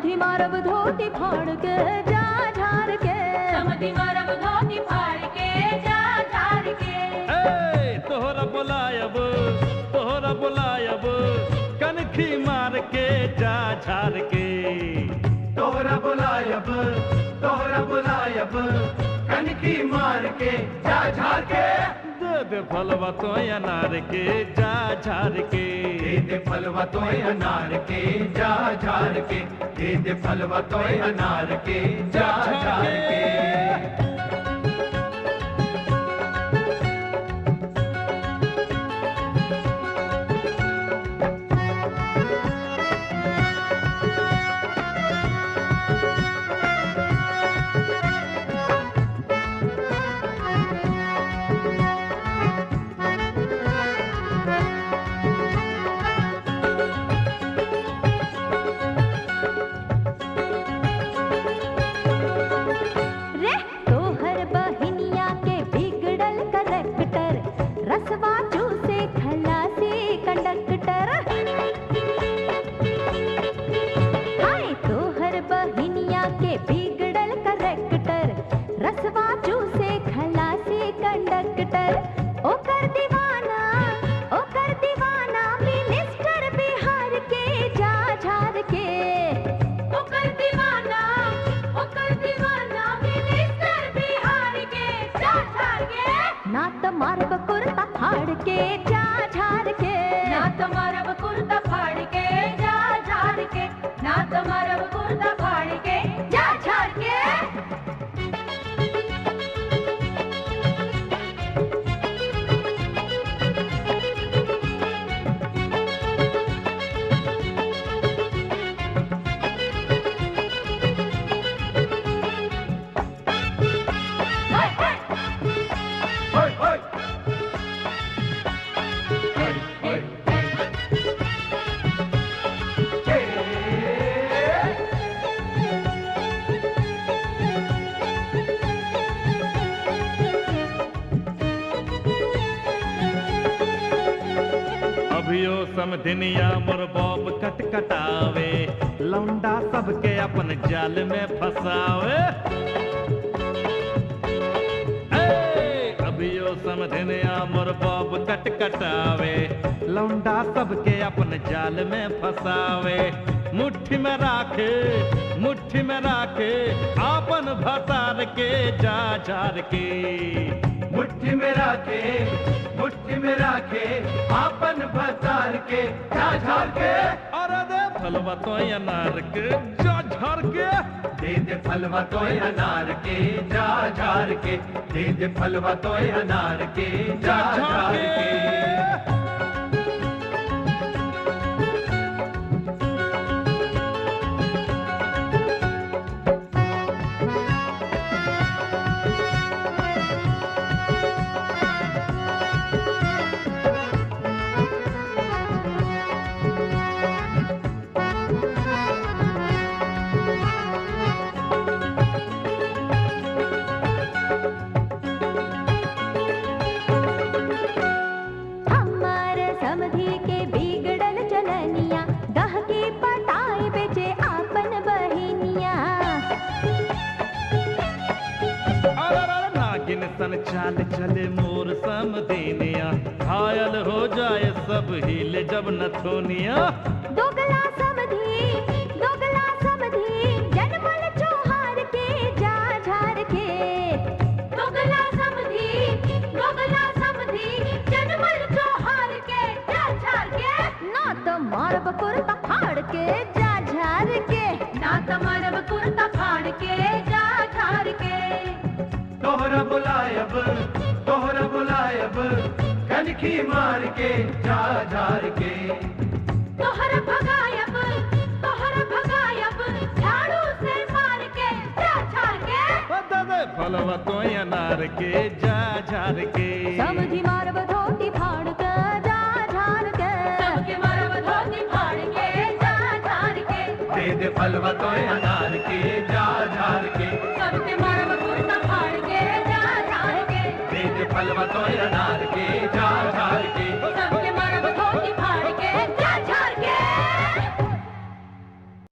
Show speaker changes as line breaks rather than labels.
समधी मारब धोती फाड़ के जा झाड़ के,
समधी मारब धोती फाड़ के जा झाड़ के।
तोहरा बुलायब कनखी मार के जा झाड़ के,
तोहरा बुलायब कनखी मार के जा झाड़ के।
दे दे फलवा तो अनार के जा झाड़ के,
दे दे फलवा तो अनार के जा झाड़ के, दे दे फलवा तो अनार के जा झाड़ के।
मारब कुर्ता फाड़ के जा झाड़ के,
ना तो मारब कुर्ता फाड़ के जा झाड़ के, ना तो मारब कुर्ता फाड़ के जा झाड़ के।
अभियो समधिनिया मोर बॉब कटकटावे, लौंडा सबके अपन जाल में फसावे। अभियो समधिनिया मोर बॉब कटकटावे, लौंडा सबके अपन जाल में फसावे। मुट्ठी में राखे आपन भसार के जा झाड़ के,
मुट्ठी में राखे आपन भसार के जा झाड़ के।
अरे दे फलवा तो अनार के जा झाड़ के,
दे दे फलवा तो अनार के जा झाड़ के, दे दे फलवा तो अनार के जा झाड़ के।
सन चाल चले मोर समधिनिया, घायल हो जाए सब हिले जब नथुनिया।
दोगला समधी जनमल चौहार के जा झाड़ के,
दोगला समधी जनमल चौहार के जा झाड़ के।
ना तो मारब कुर्ता फाड़ के जा झाड़ के,
ना तो मारब कुर्ता फाड़ के जा झाड़ के।
तोहरा बुलायब कनखी मार के जा झाड़ के,
तोहरा भगायब झाड़ू से मार के जा झाड़ के।
दे फलवा तो अनार के जा झाड़ के,
समधी मारब धोती फाड़ के जा झाड़ के,
सबके मारब धोती फाड़ के जा झाड़ के।
दे दे फलवा तो अनार के जा झाड़ के,
सबके मारब कुर्ता फाड़ के जा झाड़ के,
दे दे फलवा तो अनार के जा झाड़ के।